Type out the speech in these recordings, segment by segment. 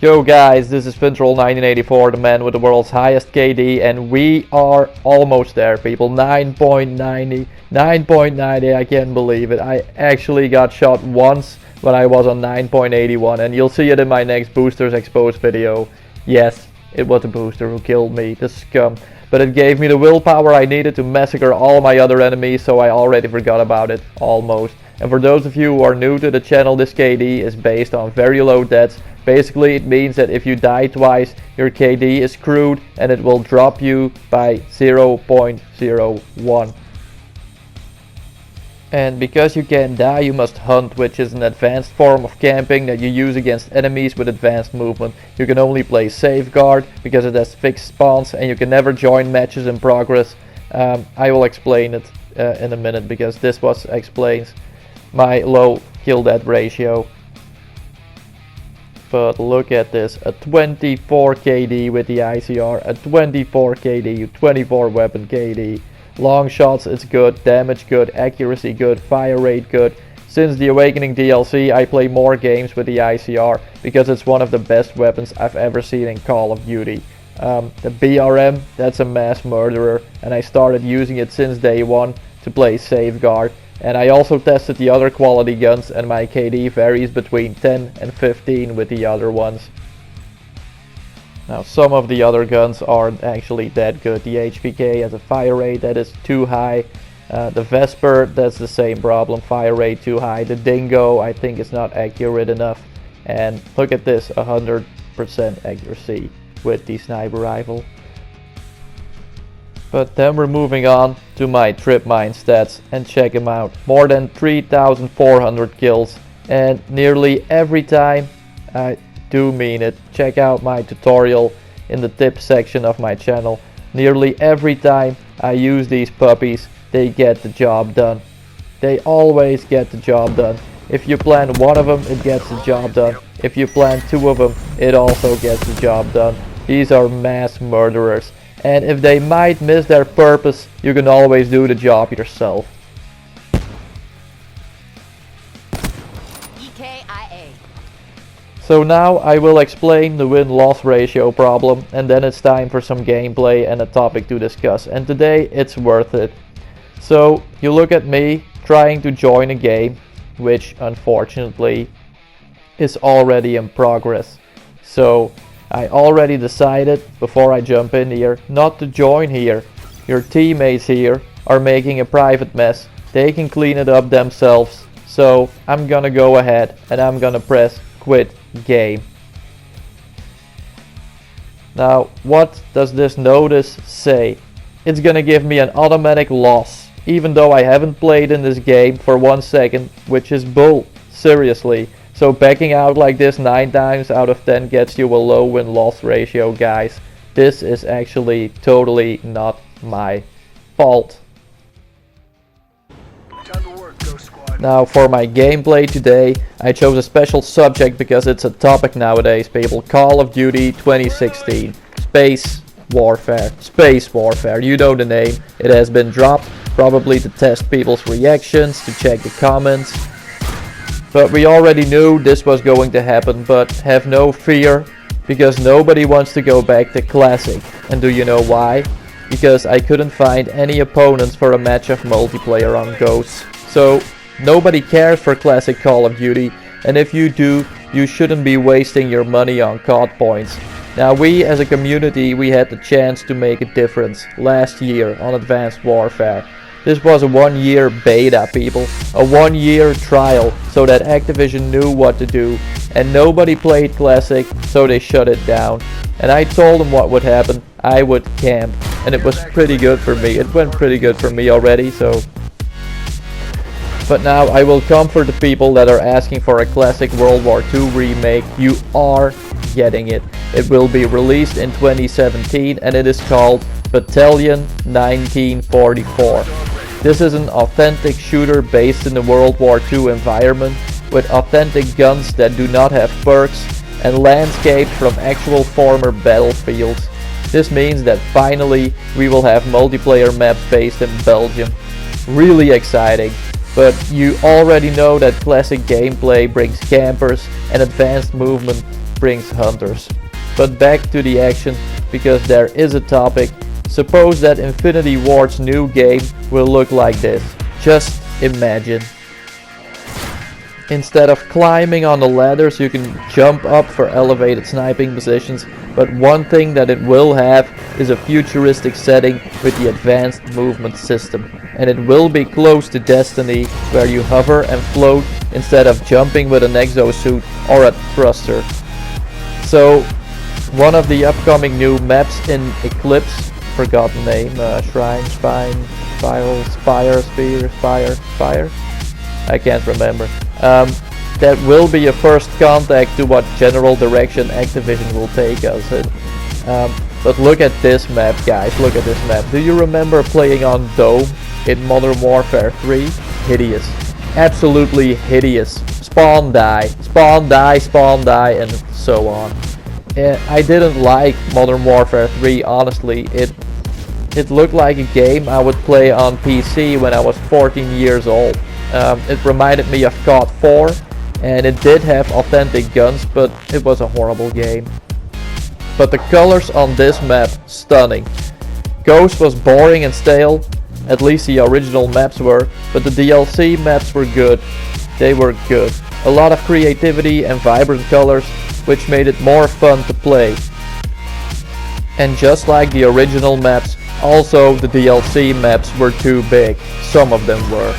Yo guys, this is Fintroll1984, the man with the world's highest KD, and we are almost there, people. 9.90, 9.90, I can't believe it. I actually got shot once when I was on 9.81, and you'll see it in my next Boosters Exposed video. Yes, it was the booster who killed me, the scum. But it gave me the willpower I needed to massacre all my other enemies, so I already forgot about it, almost. And for those of you who are new to the channel, this KD is based on very low deaths. Basically, it means that if you die twice, your KD is screwed and it will drop you by 0.01. And because you can't die, you must hunt, which is an advanced form of camping that you use against enemies with advanced movement. You can only play Safeguard because it has fixed spawns, and you can never join matches in progress. I will explain it in a minute, because this explains my low kill death ratio. But look at this, a 24 KD with the ICR, a 24 KD, 24 weapon KD. Long shots it's good, damage good, accuracy good, fire rate good. Since the Awakening DLC I play more games with the ICR because it's one of the best weapons I've ever seen in Call of Duty. The BRM, that's a mass murderer, and I started using it since day one to play Safeguard. And I also tested the other quality guns, and my KD varies between 10 and 15 with the other ones. Now, some of the other guns aren't actually that good. The HPK has a fire rate that is too high. The Vesper, that's the same problem, fire rate too high. The Dingo, I think, is not accurate enough. And look at this, 100% accuracy with the sniper rifle. But then we're moving on to my trip mine stats, and check them out. More than 3,400 kills, and nearly every time, I do mean it, check out my tutorial in the tips section of my channel. Nearly every time I use these puppies, they get the job done. They always get the job done. If you plant one of them, it gets the job done. If you plant two of them, it also gets the job done. These are mass murderers. And if they might miss their purpose, you can always do the job yourself. EKIA. So now I will explain the win-loss ratio problem, and then it's time for some gameplay and a topic to discuss. And today it's worth it. So you look at me trying to join a game, which unfortunately is already in progress. So I already decided before I jump in here not to join here. Your teammates here are making a private mess. They can clean it up themselves. So I'm gonna go ahead and I'm gonna press quit game. Now, what does this notice say? It's gonna give me an automatic loss, even though I haven't played in this game for 1 second, which is bull, seriously. So backing out like this 9 times out of 10 gets you a low win-loss ratio, guys. This is actually totally not my fault. Now for my gameplay today, I chose a special subject because it's a topic nowadays, people. Call of Duty 2016. Space Warfare. Space Warfare, you know the name. It has been dropped, probably to test people's reactions, to check the comments. But we already knew this was going to happen, but have no fear, because nobody wants to go back to Classic. And do you know why? Because I couldn't find any opponents for a match of multiplayer on Ghosts. So nobody cares for Classic Call of Duty, and if you do, you shouldn't be wasting your money on COD points. Now we as a community, we had the chance to make a difference last year on Advanced Warfare. This was a 1-year beta, people, a 1-year trial, so that Activision knew what to do, and nobody played Classic, so they shut it down. And I told them what would happen. I would camp, and it was pretty good for me. It went pretty good for me already, so. But now I will comfort the people that are asking for a Classic World War II remake. You are getting it. It will be released in 2017, and it is called Battalion 1944. This is an authentic shooter based in the World War II environment, with authentic guns that do not have perks and landscapes from actual former battlefields. This means that finally we will have multiplayer maps based in Belgium. Really exciting. But you already know that classic gameplay brings campers and advanced movement brings hunters. But back to the action, because there is a topic. Suppose that Infinity Ward's new game will look like this. Just imagine. Instead of climbing on the ladders, you can jump up for elevated sniping positions, but one thing that it will have is a futuristic setting with the advanced movement system. And it will be close to Destiny, where you hover and float instead of jumping with an exosuit or a thruster. So, one of the upcoming new maps in Eclipse, forgot the name, Shrine, Spine, Spiral, Spire, I can't remember. That will be a first contact to what general direction Activision will take us in. But look at this map, guys, look at this map. Do you remember playing on Dome in Modern Warfare 3? Hideous. Absolutely hideous. Spawn die, spawn die, spawn die, and so on. I didn't like Modern Warfare 3, honestly. It looked like a game I would play on PC when I was 14 years old. It reminded me of COD 4, and it did have authentic guns, but it was a horrible game. But the colors on this map, stunning. Ghost was boring and stale, at least the original maps were, but the DLC maps were good. They were good. A lot of creativity and vibrant colors, which made it more fun to play. And just like the original maps, also the DLC maps were too big. Some of them were.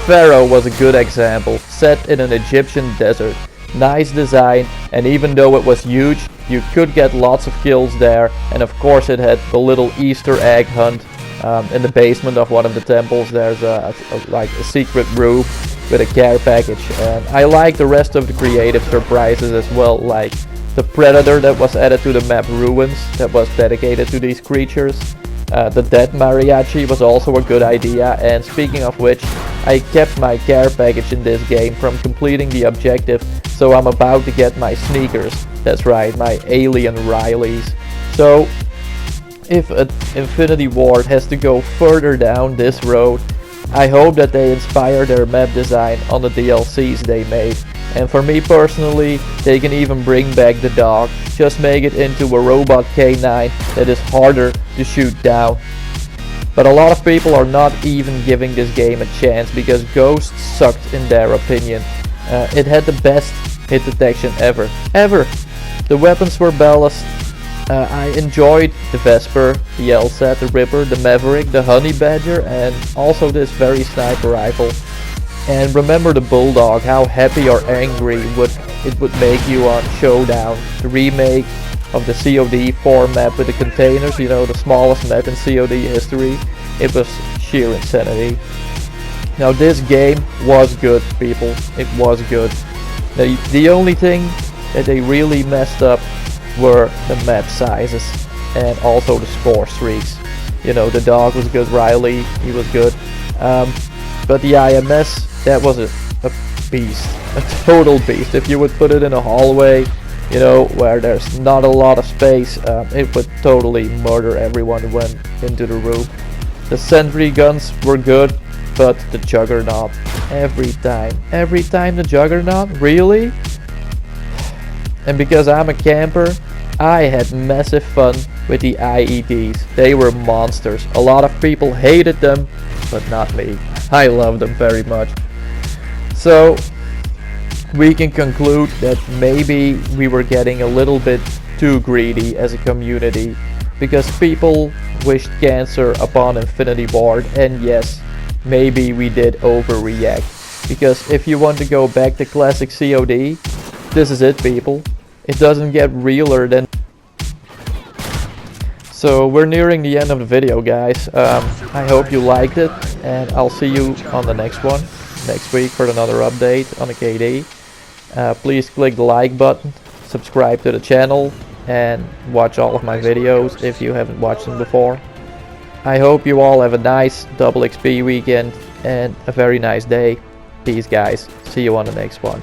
Pharaoh was a good example, set in an Egyptian desert. Nice design, and even though it was huge, you could get lots of kills there, and of course it had the little Easter egg hunt. In the basement of one of the temples there's like a secret room with a care package, and I like the rest of the creative surprises as well, like the predator that was added to the map Ruins that was dedicated to these creatures. The dead mariachi was also a good idea, and speaking of which, I kept my care package in this game from completing the objective, so I'm about to get my sneakers. That's right, my alien Rileys. So, if Infinity Ward has to go further down this road, I hope that they inspire their map design on the DLCs they made. And for me personally, they can even bring back the dog. Just make it into a robot K9 that is harder to shoot down. But a lot of people are not even giving this game a chance because Ghost sucked in their opinion. It had the best hit detection ever. The weapons were balanced. I enjoyed the Vesper, the LSAT, the Ripper, the Maverick, the Honey Badger, and also this very sniper rifle. And remember the Bulldog, how happy or angry it would make you on Showdown, the remake of the COD 4 map with the containers, you know, the smallest map in COD history. It was sheer insanity. Now this game was good, people, it was good. The only thing that they really messed up were the map sizes and also the score streaks. You know, the dog was good, Riley, he was good. But the IMS, that was a beast, a total beast. If you would put it in a hallway, you know, where there's not a lot of space, it would totally murder everyone who went into the room. The sentry guns were good, but the Juggernaut, every time the Juggernaut, really? And because I'm a camper, I had massive fun with the IEDs. They were monsters. A lot of people hated them, but not me. I love them very much. So we can conclude that maybe we were getting a little bit too greedy as a community, because people wished cancer upon Infinity Ward, and yes, maybe we did overreact. Because if you want to go back to classic COD, this is it, people. It doesn't get realer than... So we're nearing the end of the video, guys. I hope you liked it, and I'll see you on the next one next week for another update on the KD. Please click the like button, subscribe to the channel, and watch all of my videos if you haven't watched them before. I hope you all have a nice double XP weekend and a very nice day. Peace, guys. See you on the next one.